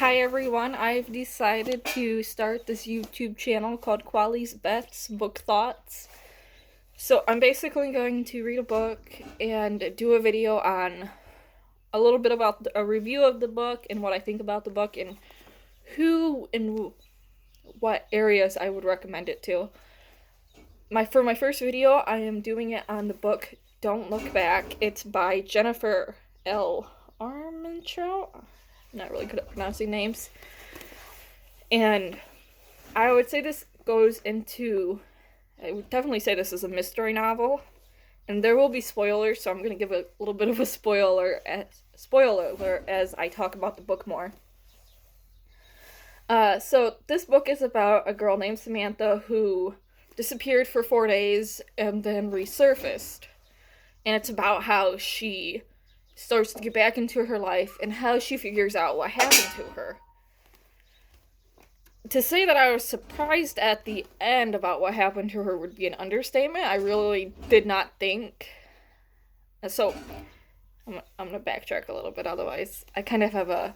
Hi everyone, I've decided to start this YouTube channel called Quilee Beth's Book Thoughts. So I'm basically going to read a book and do a video on a little bit about a review of the book and what I think about the book and who and what areas I would recommend it to. For my first video, I am doing it on the book Don't Look Back. It's by Jennifer L. Armentrout. I'm not really good at pronouncing names. And I would say this goes into, I would definitely say this is a mystery novel. And there will be spoilers, so I'm going to give a little bit of a spoiler as I talk about the book more. So this book is about a girl named Samantha who disappeared for 4 days and then resurfaced. And it's about how she starts to get back into her life and how she figures out what happened to her. To say that I was surprised at the end about what happened to her would be an understatement. I really did not think. So, I'm going to backtrack a little bit, otherwise I kind of have a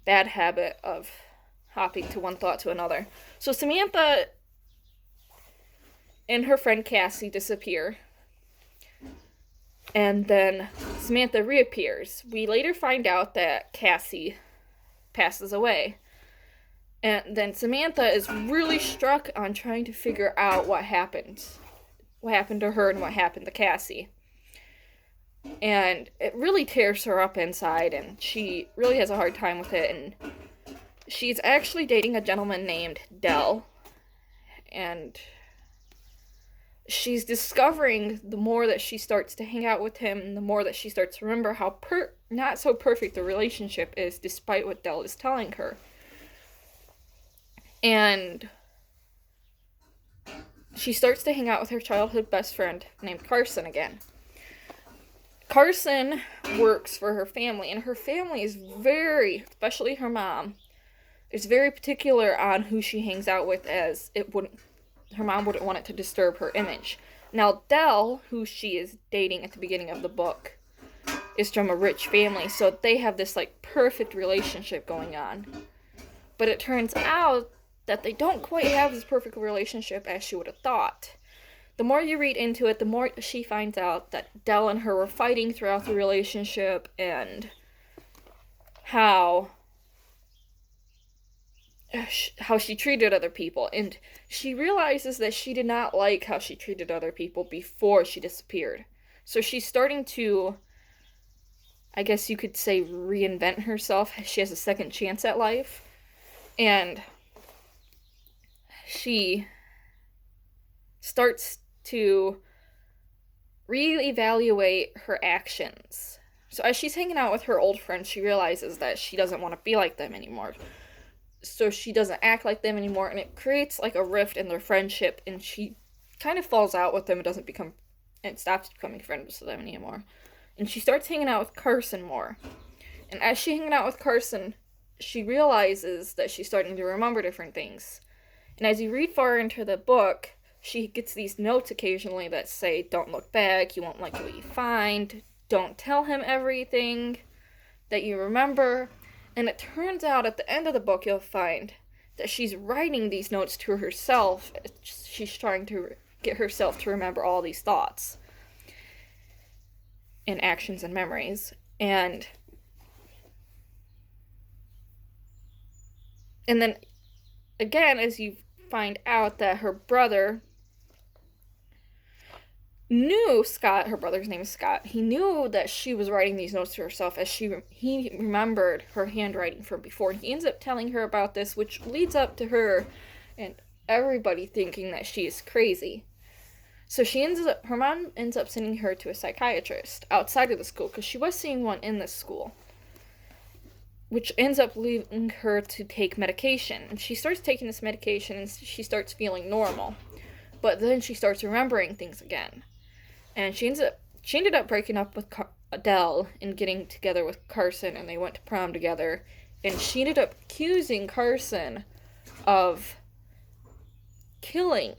bad habit of hopping to one thought to another. So Samantha and her friend Cassie disappear. And then Samantha reappears. We later find out that Cassie passes away. And then Samantha is really struck on trying to figure out what happened. What happened to her and what happened to Cassie. And it really tears her up inside, and she really has a hard time with it. And she's actually dating a gentleman named Dell. And she's discovering the more that she starts to hang out with him, and the more that she starts to remember how not so perfect the relationship is, despite what Dell is telling her. And she starts to hang out with her childhood best friend named Carson again. Carson works for her family, and her family is especially her mom, is very particular on who she hangs out with, as her mom wouldn't want it to disturb her image. Now, Dell, who she is dating at the beginning of the book, is from a rich family, so they have this, perfect relationship going on. But it turns out that they don't quite have this perfect relationship as she would have thought. The more you read into it, the more she finds out that Dell and her were fighting throughout the relationship, and how she treated other people, and she realizes that she did not like how she treated other people before she disappeared. So she's starting to, I guess you could say, reinvent herself. She has a second chance at life, and she starts to reevaluate her actions. So as she's hanging out with her old friends, she realizes that she doesn't want to be like them anymore. So she doesn't act like them anymore, and it creates a rift in their friendship, and she kind of falls out with them and stops becoming friends with them anymore. And she starts hanging out with Carson more. And as she's hanging out with Carson, she realizes that she's starting to remember different things. And as you read far into the book, she gets these notes occasionally that say, "Don't look back, you won't like what you find, don't tell him everything that you remember." And it turns out at the end of the book, you'll find that she's writing these notes to herself. She's trying to get herself to remember all these thoughts and actions and memories. And then, again, as you find out that her brother knew Scott, her brother's name is Scott, he knew that she was writing these notes to herself as he remembered her handwriting from before. He ends up telling her about this, which leads up to her and everybody thinking that she is crazy. So her mom ends up sending her to a psychiatrist outside of the school, because she was seeing one in this school, which ends up leading her to take medication. And she starts taking this medication, and she starts feeling normal. But then she starts remembering things again. And she ended up breaking up with Adele and getting together with Carson, and they went to prom together. And she ended up accusing Carson of killing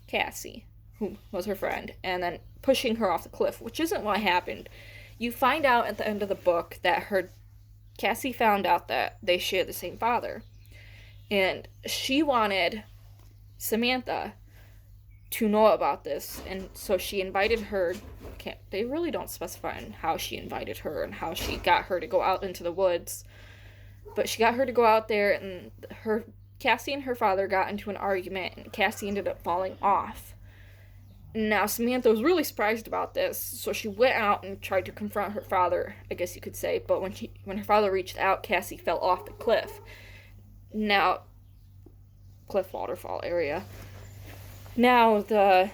Cassie, who was her friend, and then pushing her off the cliff, which isn't what happened. You find out at the end of the book that Cassie found out that they shared the same father. And she wanted Samantha to know about this, and so she invited her. They really don't specify on how she invited her and how she got her to go out into the woods, but she got her to go out there, and Cassie and her father got into an argument, and Cassie ended up falling off. Now Samantha was really surprised about this, so she went out and tried to confront her father, I guess you could say, but when her father reached out, Cassie fell off the cliff. Now, cliff waterfall area. Now, the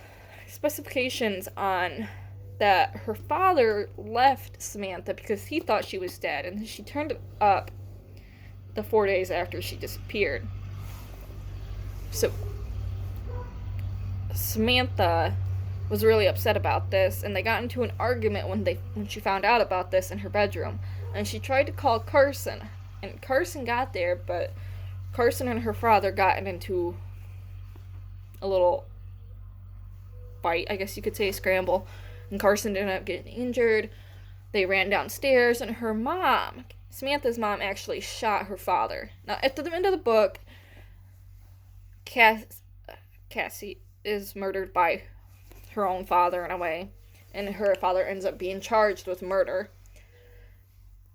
specifications on that her father left Samantha because he thought she was dead, and she turned up the 4 days after she disappeared. So, Samantha was really upset about this, and they got into an argument when she found out about this in her bedroom, and she tried to call Carson, and Carson got there, but Carson and her father got into a little fight, I guess you could say, scramble, and Carson ended up getting injured. They ran downstairs, and her mom, Samantha's mom, actually shot her father. Now, at the end of the book, Cassie is murdered by her own father in a way, and her father ends up being charged with murder.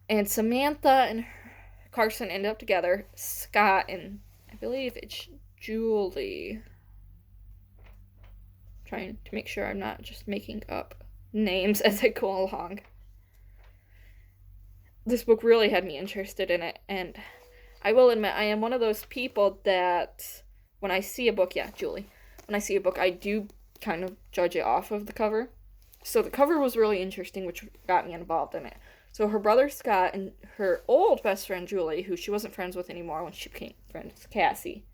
And Samantha and Carson end up together. Scott and I believe it's Julie. Trying to make sure I'm not just making up names as I go along. This book really had me interested in it, and I will admit I am one of those people that when I see a book, when I see a book, I do kind of judge it off of the cover. So the cover was really interesting, which got me involved in it. So her brother Scott and her old best friend Julie, who she wasn't friends with anymore when she became friends with Cassie,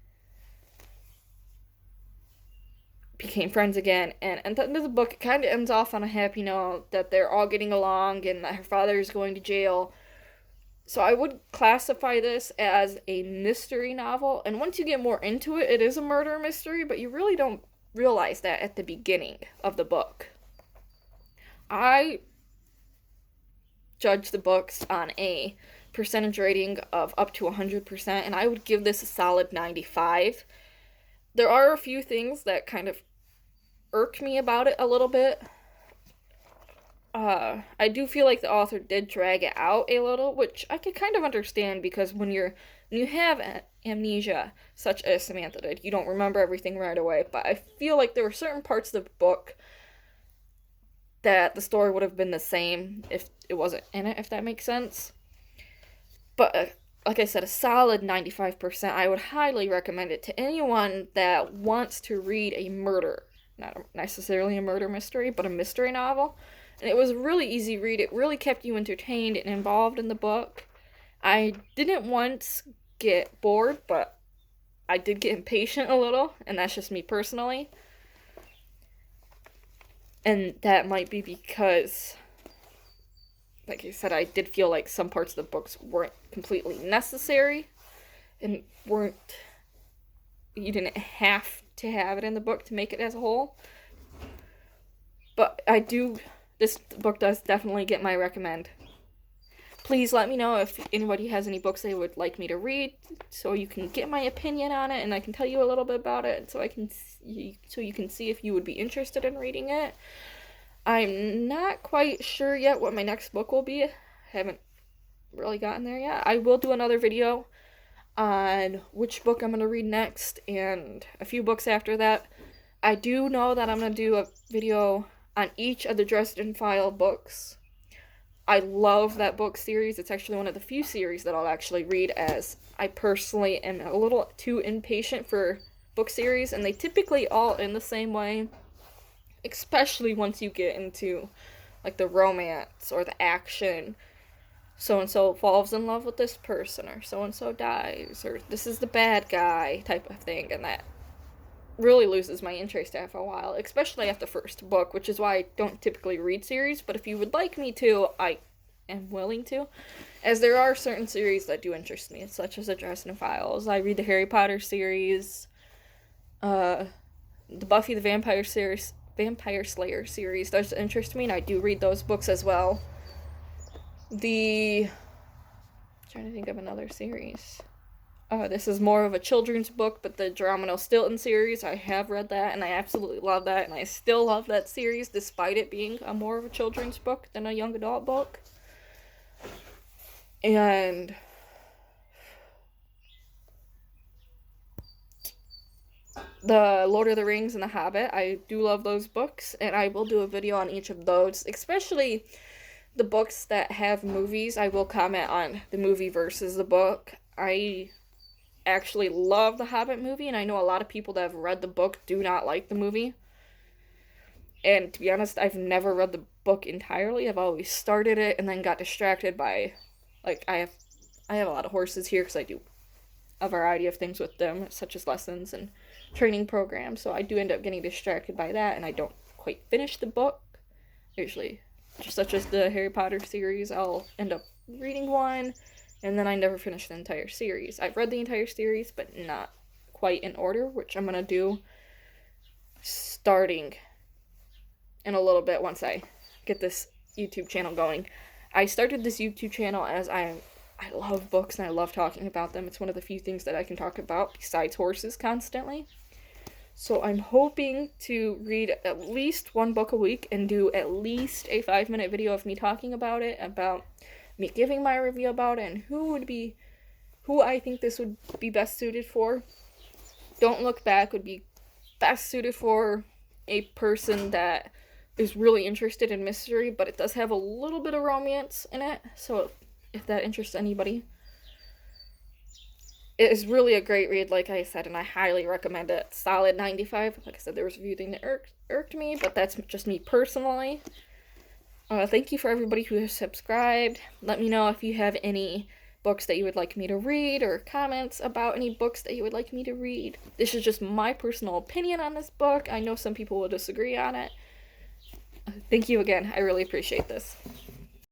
became friends again. And at the end of the book, it kind of ends off on a happy note that they're all getting along and that her father is going to jail. So I would classify this as a mystery novel. And once you get more into it, it is a murder mystery, but you really don't realize that at the beginning of the book. I judge the books on a percentage rating of up to 100%, and I would give this a solid 95. There are a few things that kind of irk me about it a little bit. I do feel like the author did drag it out a little, which I could kind of understand, because when you have amnesia, such as Samantha did, you don't remember everything right away, but I feel like there were certain parts of the book that the story would have been the same if it wasn't in it, if that makes sense. But, like I said, a solid 95%. I would highly recommend it to anyone that wants to read a murder, not necessarily a murder mystery, but a mystery novel. And it was a really easy read. It really kept you entertained and involved in the book. I didn't once get bored, but I did get impatient a little, and that's just me personally. And that might be because, like I said, I did feel like some parts of the books weren't completely necessary and you didn't have to have it in the book to make it as a whole. But this book does definitely get my recommend. Please let me know if anybody has any books they would like me to read, so you can get my opinion on it, and I can tell you a little bit about it, so you can see if you would be interested in reading it. I'm not quite sure yet what my next book will be. I haven't really gotten there yet. I will do another video on which book I'm going to read next, and a few books after that. I do know that I'm going to do a video on each of the Dresden File books. I love that book series. It's actually one of the few series that I'll actually read, as I personally am a little too impatient for book series, and they typically all end the same way, especially once you get into like the romance or the action. So-and-so falls in love with this person, or so-and-so dies, or this is the bad guy type of thing, and that really loses my interest after a while, especially after the first book, which is why I don't typically read series. But if you would like me to, I am willing to, as there are certain series that do interest me, such as the Dresden Files. I read the Harry Potter series, the Buffy the Vampire Slayer series does interest me, and I do read those books as well. The trying to think of another series. This is more of a children's book, but the Geronimo Stilton series, I have read that, and I absolutely love that, and I still love that series, despite it being more of a children's book than a young adult book. And the Lord of the Rings and the Hobbit, I do love those books, and I will do a video on each of those, especially the books that have movies. I will comment on the movie versus the book. I actually love the Hobbit movie, and I know a lot of people that have read the book do not like the movie. And to be honest, I've never read the book entirely. I've always started it and then got distracted by, like, I have a lot of horses here because I do a variety of things with them, such as lessons and training programs. So I do end up getting distracted by that, and I don't quite finish the book. Usually, such as the Harry Potter series, I'll end up reading one, and then I never finish the entire series. I've read the entire series, but not quite in order, which I'm going to do starting in a little bit once I get this YouTube channel going. I started this YouTube channel as I love books and I love talking about them. It's one of the few things that I can talk about besides horses constantly. So I'm hoping to read at least one book a week and do at least a 5-minute video of me talking about it, about me giving my review about it, and who I think this would be best suited for. Don't Look Back would be best suited for a person that is really interested in mystery, but it does have a little bit of romance in it, so if that interests anybody. It is really a great read, like I said, and I highly recommend it. Solid 95. Like I said, there was a few things that irked me, but that's just me personally. Thank you for everybody who has subscribed. Let me know if you have any books that you would like me to read, or comments about any books that you would like me to read. This is just my personal opinion on this book. I know some people will disagree on it. Thank you again. I really appreciate this.